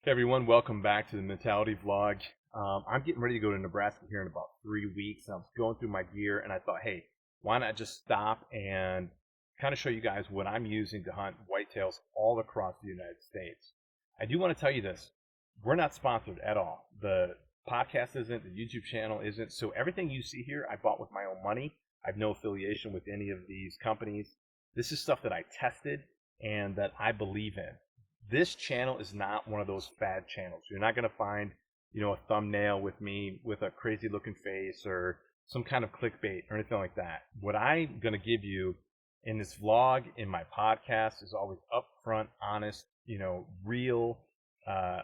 Hey everyone, welcome back to the Mentality Vlog. I'm getting ready to go to Nebraska here in about 3 weeks. I was going through my gear and I thought, hey, why not just stop and kind of show you guys what I'm using to hunt whitetails all across the United States. I do want to tell you this. We're not sponsored at all. The podcast isn't, the YouTube channel isn't. So everything you see here, I bought with my own money. I have no affiliation with any of these companies. This is stuff that I tested and that I believe in. This channel is not one of those fad channels. You're not going to find, a thumbnail with me with a crazy looking face or some kind of clickbait or anything like that. What I'm going to give you in this vlog, in my podcast, is always upfront, honest, real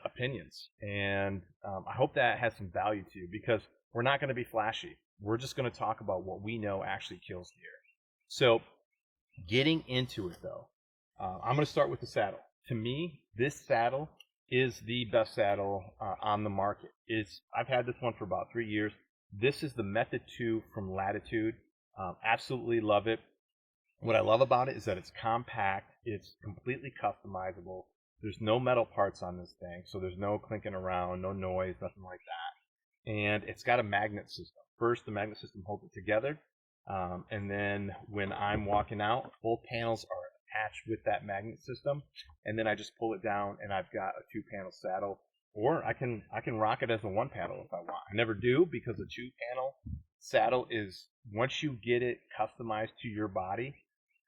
opinions. And I hope that has some value to you because we're not going to be flashy. We're just going to talk about what we know actually kills deer. So getting into it though, I'm going to start with the saddle. To me, this saddle is the best saddle on the market. I've had this one for about 3 years. This is the Method 2 from Latitude. Absolutely love it. What I love about it is that it's compact. It's completely customizable. There's no metal parts on this thing, so there's no clinking around, no noise, nothing like that. And it's got a magnet system. First, the magnet system holds it together. And then when I'm walking out, both panels are attached with that magnet system, and then I just pull it down and I've got a 2-panel saddle, or I can rock it as a 1-panel if I want. I never do because a 2-panel saddle is, once you get it customized to your body,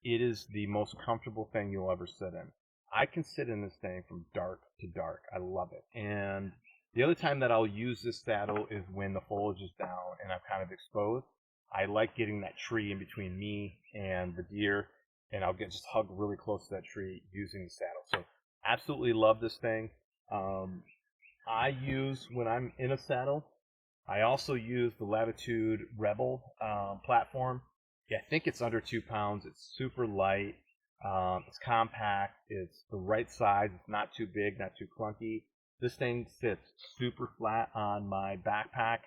it is the most comfortable thing you'll ever sit in. I can sit in this thing from dark to dark. I love it. And the other time that I'll use this saddle is when the foliage is down and I'm kind of exposed. I like getting that tree in between me and the deer, and I'll just hug really close to that tree using the saddle. So absolutely love this thing. I use, when I'm in a saddle, I also use the Latitude Rebel platform. Yeah, I think it's under 2 pounds. It's super light. It's compact. It's the right size. It's not too big, not too clunky. This thing sits super flat on my backpack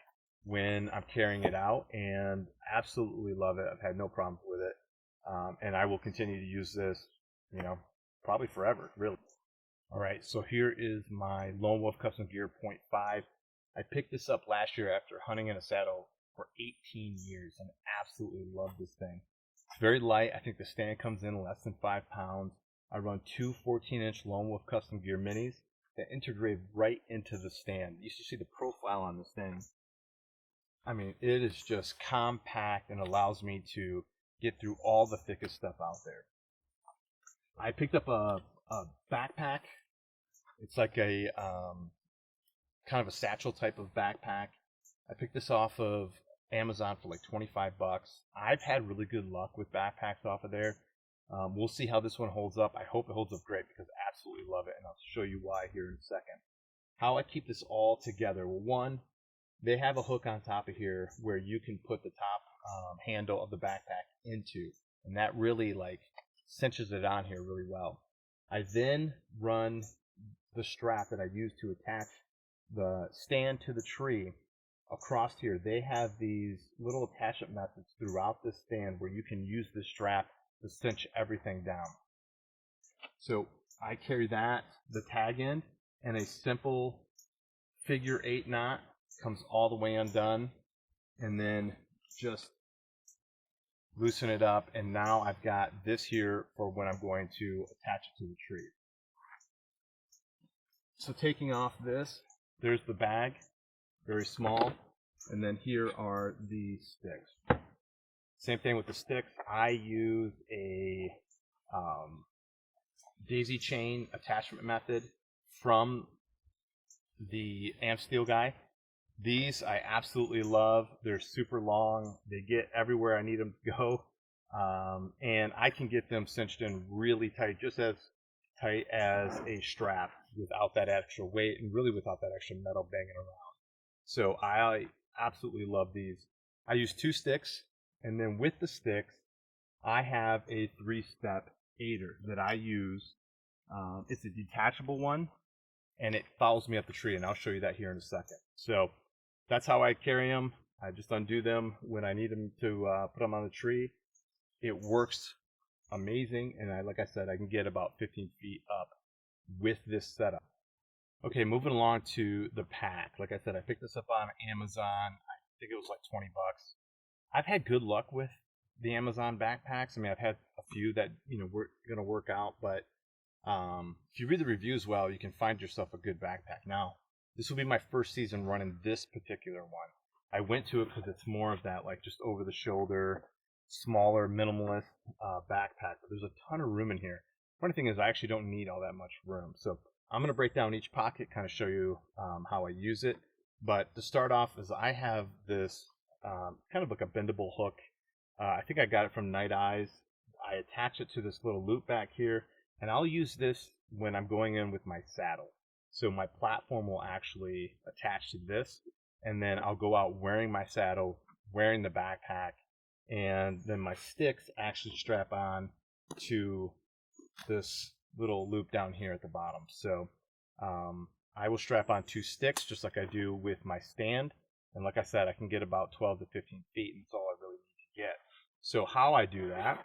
when I'm carrying it out, and absolutely love it. I've had no problems with it. And I will continue to use this, probably forever, really. All right, so here is my Lone Wolf Custom Gear .5. I picked this up last year after hunting in a saddle for 18 years and absolutely love this thing. It's very light. I think the stand comes in less than 5 pounds. I run two 14-inch Lone Wolf Custom Gear minis that integrate right into the stand. You should see the profile on this thing. I mean, it is just compact and allows me to get through all the thickest stuff out there. I picked up a backpack. It's like a kind of a satchel type of backpack. I picked this off of Amazon for like 25 bucks. I've had really good luck with backpacks off of there. We'll see how this one holds up. I hope it holds up great because I absolutely love it, and I'll show you why here in a second. How I keep this all together. Well, one, they have a hook on top of here where you can put the top handle of the backpack into, and that really cinches it on here really well. I then run the strap that I use to attach the stand to the tree across here. They have these little attachment methods throughout the stand where you can use the strap to cinch everything down. So I carry that, the tag end, and a simple figure 8 knot comes all the way undone, and then just loosen it up, and now I've got this here for when I'm going to attach it to the tree. So taking off this, there's the bag, very small, and then here are the sticks. Same thing with the sticks. I use a daisy chain attachment method from the Amp Steel guy. These I absolutely love. They're super long. They get everywhere I need them to go. And I can get them cinched in really tight, just as tight as a strap without that extra weight and really without that extra metal banging around. So I absolutely love these. I use 2 sticks, and then with the sticks, I have a 3-step aider that I use. It's a detachable one, and it follows me up the tree, and I'll show you that here in a second. So that's how I carry them. I just undo them when I need them to put them on the tree. It works amazing, and like I said, I can get about 15 feet up with this setup. Okay, moving along to the pack. Like I said, I picked this up on Amazon. I think it was like 20 bucks. I've had good luck with the Amazon backpacks. I mean, I've had a few that, were going to work out, but if you read the reviews well, you can find yourself a good backpack. Now, this will be my first season running this particular one. I went to it because it's more of that, like, just over the shoulder, smaller, minimalist backpack. But there's a ton of room in here. Funny thing is, I actually don't need all that much room. So I'm going to break down each pocket, kind of show you how I use it. But to start off, is I have this kind of like a bendable hook. I think I got it from Night Eyes. I attach it to this little loop back here, and I'll use this when I'm going in with my saddle. So my platform will actually attach to this, and then I'll go out wearing my saddle, wearing the backpack, and then my sticks actually strap on to this little loop down here at the bottom. So I will strap on 2 sticks just like I do with my stand. And like I said, I can get about 12 to 15 feet, and that's all I really need to get. So how I do that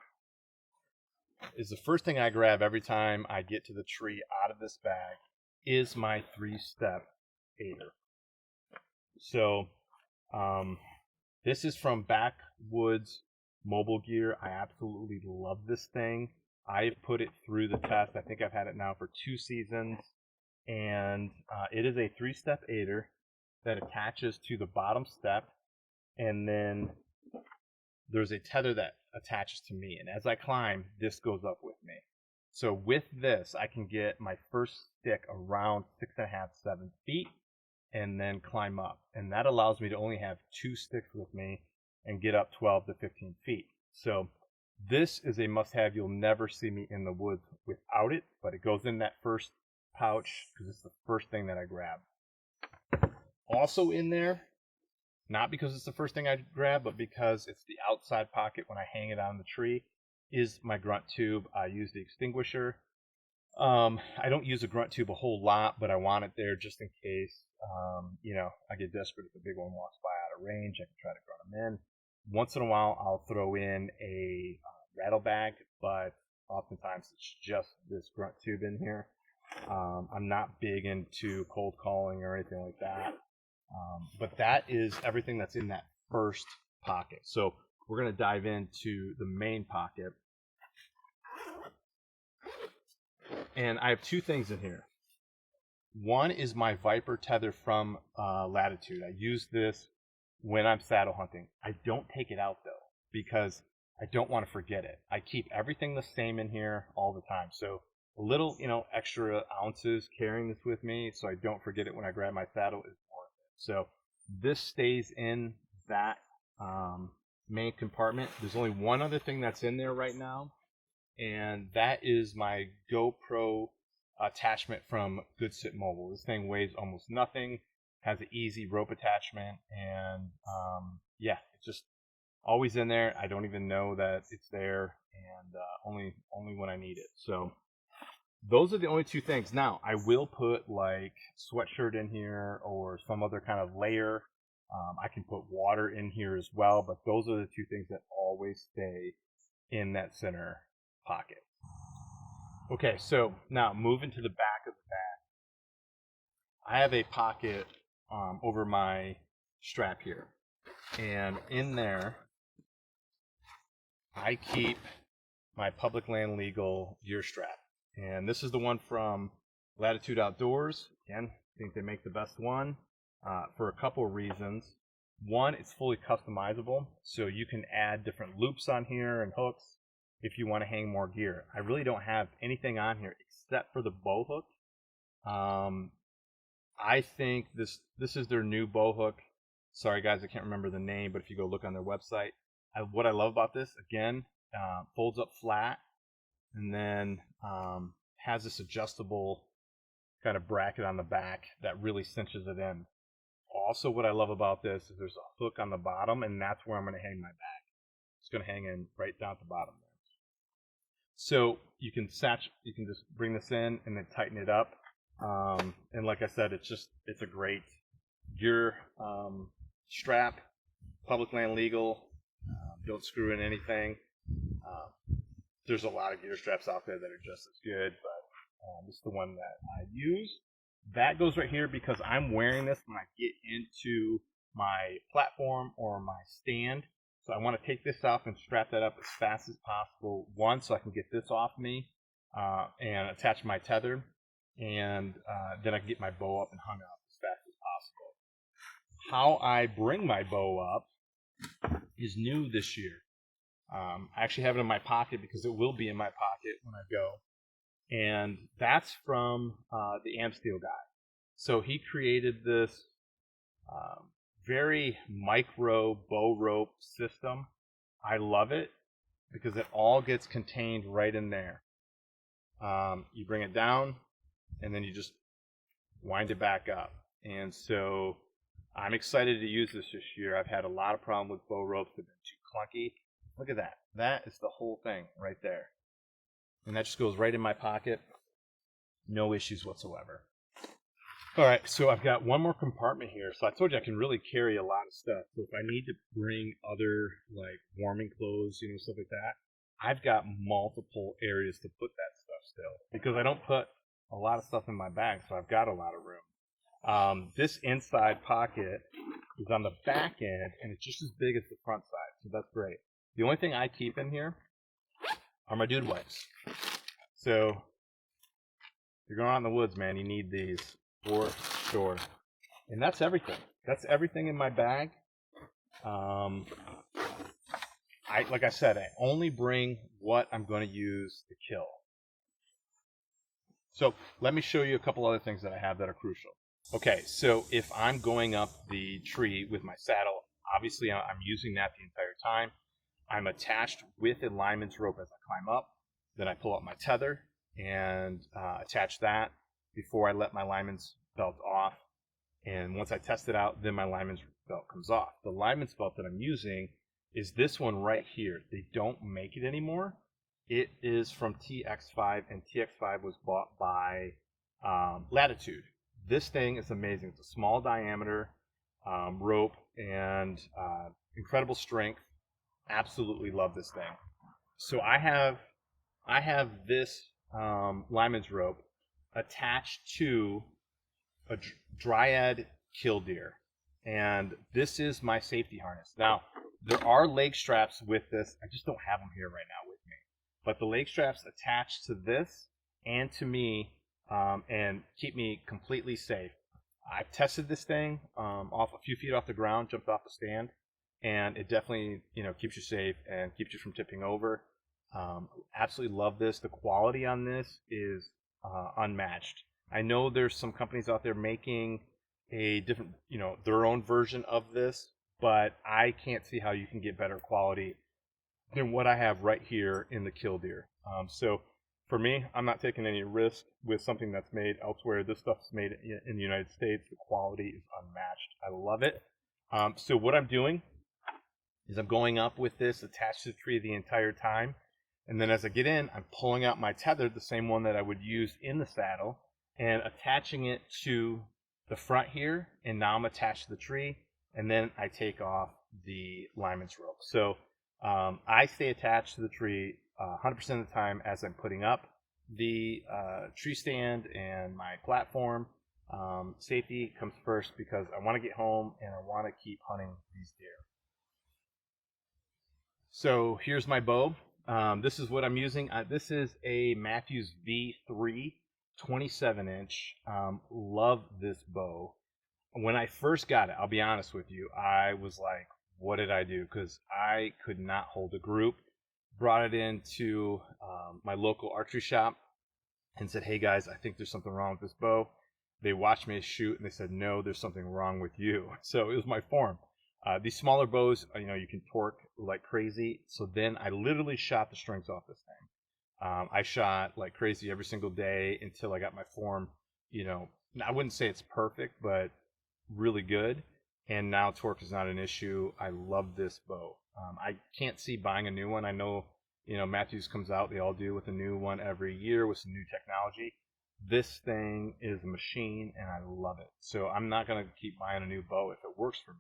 is the first thing I grab every time I get to the tree out of this bag is my 3-step aider. So this is from Backwoods Mobile Gear. I absolutely love this thing. I've put it through the test. I think I've had it now for 2 seasons. And it is a 3-step aider that attaches to the bottom step. And then there's a tether that attaches to me. And as I climb, this goes up with me. So with this, I can get my first stick around 6.5, 7 feet and then climb up. And that allows me to only have 2 sticks with me and get up 12 to 15 feet. So this is a must-have. You'll never see me in the woods without it, but it goes in that first pouch because it's the first thing that I grab. Also in there, not because it's the first thing I grab, but because it's the outside pocket when I hang it on the tree, is my grunt tube. I use the extinguisher. I don't use a grunt tube a whole lot, but I want it there just in case, I get desperate if a big one walks by out of range. I can try to grunt them in. Once in a while, I'll throw in a rattle bag, but oftentimes it's just this grunt tube in here. I'm not big into cold calling or anything like that. But that is everything that's in that first pocket. So we're going to dive into the main pocket. And I have 2 things in here. One is my Viper tether from Latitude. I use this when I'm saddle hunting. I don't take it out though because I don't want to forget it. I keep everything the same in here all the time. So a little, extra ounces carrying this with me so I don't forget it when I grab my saddle is worth it. So this stays in that main compartment. There's only one other thing that's in there right now, and that is my GoPro attachment from Good Sit Mobile. This thing weighs almost nothing, has an easy rope attachment, and it's just always in there. I don't even know that it's there, and only when I need it. So those are the only 2 things. Now, I will put like sweatshirt in here or some other kind of layer. I can put water in here as well, but those are the 2 things that always stay in that center pocket. Okay, so now moving to the back of the bag. I have a pocket over my strap here. And in there, I keep my Public Land Legal gear strap. And this is the one from Latitude Outdoors. Again, I think they make the best one for a couple of reasons. One, it's fully customizable, so you can add different loops on here and hooks if you want to hang more gear. I really don't have anything on here except for the bow hook. I think this is their new bow hook. Sorry guys, I can't remember the name, but if you go look on their website, what I love about this, again, folds up flat, and then has this adjustable kind of bracket on the back that really cinches it in. Also, what I love about this is there's a hook on the bottom, and that's where I'm going to hang my bag. It's going to hang in right down at the bottom there. So you can just bring this in and then tighten it up. And like I said, it's a great gear strap, Public Land Legal. Don't screw in anything. There's a lot of gear straps out there that are just as good, but this is the one that I use. That goes right here because I'm wearing this when I get into my platform or my stand. So I want to take this off and strap that up as fast as possible. One, so I can get this off me and attach my tether. And then I can get my bow up and hung up as fast as possible. How I bring my bow up is new this year. I actually have it in my pocket because it will be in my pocket when I go. And that's from the Amsteel guy. So he created this very micro bow rope system. I love it because it all gets contained right in there. You bring it down and then you just wind it back up. And so I'm excited to use this year. I've had a lot of problems with bow ropes that have been too clunky. Look at that. That is the whole thing right there. And that just goes right in my pocket. No issues whatsoever. All right, so I've got one more compartment here. So I told you I can really carry a lot of stuff. So if I need to bring other like warming clothes, stuff like that, I've got multiple areas to put that stuff still because I don't put a lot of stuff in my bag, so I've got a lot of room. This inside pocket is on the back end, and it's just as big as the front side, so that's great. The only thing I keep in here are my dude wipes. So if you're going out in the woods, man, you need these for sure. And that's everything. That's everything in my bag. Like I said, I only bring what I'm going to use to kill. So let me show you a couple other things that I have that are crucial. Okay, so if I'm going up the tree with my saddle, obviously I'm using that the entire time. I'm attached with a lineman's rope as I climb up. Then I pull out my tether and attach that before I let my lineman's belt off. And once I test it out, then my lineman's belt comes off. The lineman's belt that I'm using is this one right here. They don't make it anymore. It is from TX5, and TX5 was bought by Latitude. This thing is amazing. It's a small diameter rope and incredible strength. Absolutely love this thing. So I have this lineman's rope attached to a dryad killdeer, and this is my safety harness. Now there are leg straps with this. I just don't have them here right now with me, but the leg straps attach to this and to me and keep me completely safe. I've tested this thing off a few feet off the ground, jumped off the stand, and it definitely keeps you safe and keeps you from tipping over. Absolutely love this. The quality on this is unmatched. I know there's some companies out there making a different, their own version of this, but I can't see how you can get better quality than what I have right here in the killdeer. So for me, I'm not taking any risk with something that's made elsewhere. This stuff's made in the United States. The quality is unmatched. I love it. So what I'm doing is I'm going up with this attached to the tree the entire time. And then as I get in, I'm pulling out my tether, the same one that I would use in the saddle, and attaching it to the front here. And now I'm attached to the tree. And then I take off the lineman's rope. So I stay attached to the tree 100% of the time as I'm putting up the tree stand and my platform. Safety comes first because I want to get home and I want to keep hunting these deer. So here's my bow. This is what I'm using. This is a Mathews V3 27-inch. Love this bow. When I first got it, I'll be honest with you, I was like, what did I do? Because I could not hold a group. Brought it into my local archery shop and said, hey guys, I think there's something wrong with this bow. They watched me shoot and they said, no, there's something wrong with you. So it was my form. These smaller bows, you can torque like crazy. So then I literally shot the strings off this thing. I shot like crazy every single day until I got my form, I wouldn't say it's perfect, but really good. And now torque is not an issue. I love this bow. I can't see buying a new one. I know, Mathews comes out, they all do, with a new one every year with some new technology. This thing is a machine and I love it. So I'm not going to keep buying a new bow if it works for me.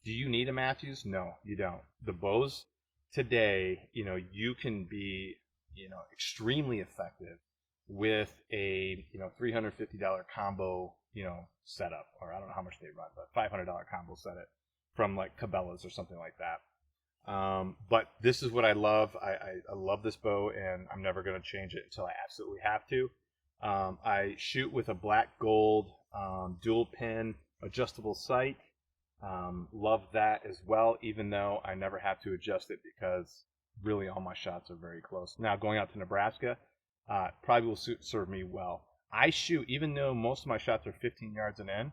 Do you need a Mathews? No, you don't. The bows today, you can be, extremely effective with a, $350 combo, setup, or I don't know how much they run, but $500 combo set it from like Cabela's or something like that. But this is what I love. I love this bow, and I'm never going to change it until I absolutely have to. I shoot with a black gold dual pin adjustable sight. Love that as well, even though I never have to adjust it because really all my shots are very close. Now, going out to Nebraska probably will serve me well. I shoot, even though most of my shots are 15 yards and in,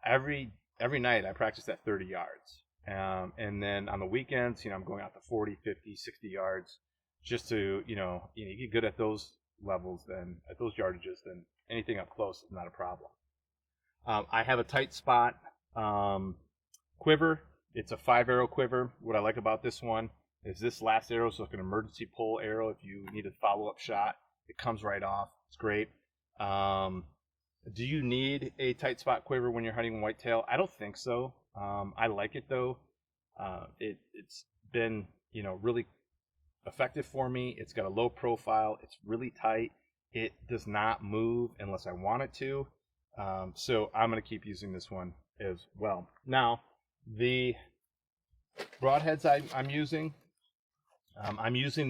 every night I practice at 30 yards. And then on the weekends, I'm going out to 40, 50, 60 yards just to, you get good at those levels, then at those yardages, then anything up close is not a problem. I have a tight spot quiver. It's a 5-arrow quiver. What I like about this one is this last arrow is like an emergency pull arrow. If you need a follow-up shot, it comes right off. It's great. Do you need a tight spot quiver when you're hunting whitetail? I don't think so. I like it though. It's been, really effective for me. It's got a low profile. It's really tight. It does not move unless I want it to. So I'm going to keep using this one as well. Now, the broadheads I'm using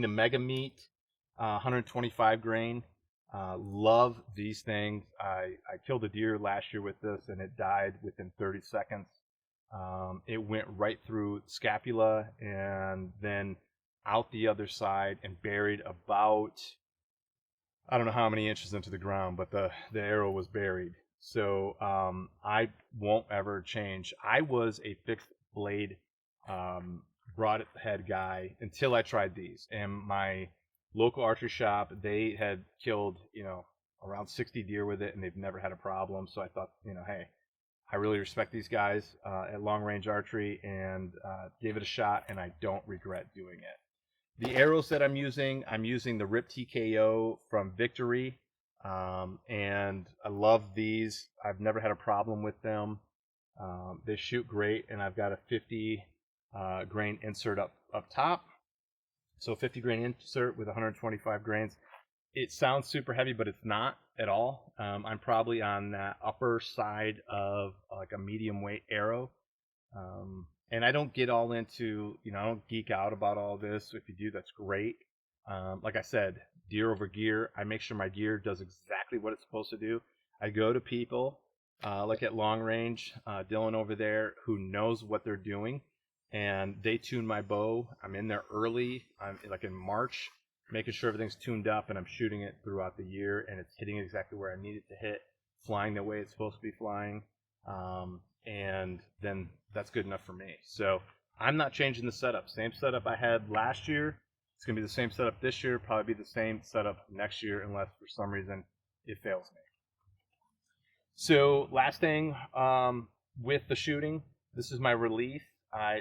the Mega Meat 125 grain. Love these things. I killed a deer last year with this, and it died within 30 seconds. It went right through scapula and then out the other side and buried about, I don't know how many inches into the ground, but the arrow was buried. So I won't ever change. I was a fixed blade broadhead guy until I tried these. And my local archery shop, they had killed, around 60 deer with it, and they've never had a problem. So I thought, hey, I really respect these guys at long range archery, and gave it a shot, and I don't regret doing it. The arrows that I'm using the Rip TKO from Victory, and I love these. I've never had a problem with them. They shoot great, and I've got a 50 grain insert up top. So 50 grain insert with 125 grains. It sounds super heavy, but it's not at all. I'm probably on that upper side of like a medium weight arrow. And I don't get all into, I don't geek out about all this. If you do, that's great. Like I said, deer over gear. I make sure my gear does exactly what it's supposed to do. I go to people like at Long Range, Dylan over there, who knows what they're doing, and they tune my bow. I'm in there early. I'm like in March, making sure everything's tuned up, and I'm shooting it throughout the year, and it's hitting exactly where I need it to hit, flying the way it's supposed to be flying. And then that's good enough for me. So I'm not changing the setup. Same setup I had last year. It's going to be the same setup this year, probably be the same setup next year, unless for some reason it fails me. So last thing with the shooting, this is my release.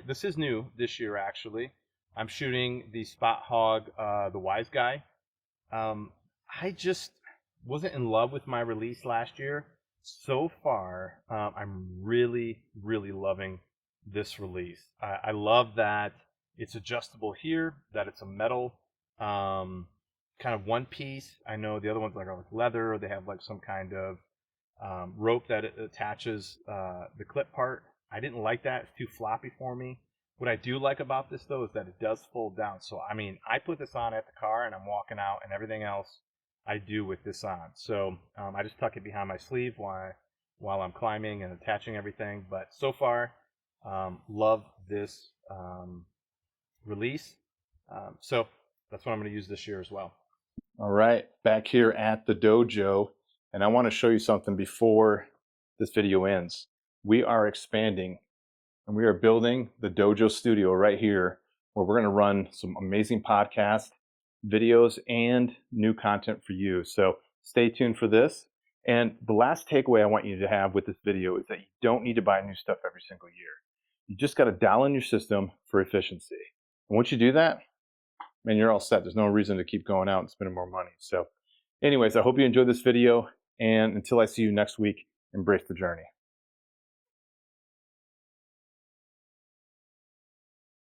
This is new this year, actually. I'm shooting the Spot Hog, the Wise Guy. I just wasn't in love with my release last year. So far, I'm really, really loving this release. I love that it's adjustable here, that it's a metal kind of one piece. I know the other ones are like leather, or they have like some kind of rope that it attaches the clip part. I didn't like that. It's too floppy for me. What I do like about this, though, is that it does fold down. So, I mean, I put this on at the car, and I'm walking out, and everything else I do with this on. So I just tuck it behind my sleeve while I'm climbing and attaching everything. But so far, love this release. So that's what I'm going to use this year as well. All right, back here at the dojo, and I want to show you something before this video ends. We are expanding, and we are building the dojo studio right here, where we're going to run some amazing podcast videos and new content for you. So stay tuned for this. And the last takeaway I want you to have with this video is that you don't need to buy new stuff every single year. You just got to dial in your system for efficiency. And once you do that, man, you're all set. There's no reason to keep going out and spending more money. So anyways, I hope you enjoyed this video. And until I see you next week, embrace the journey.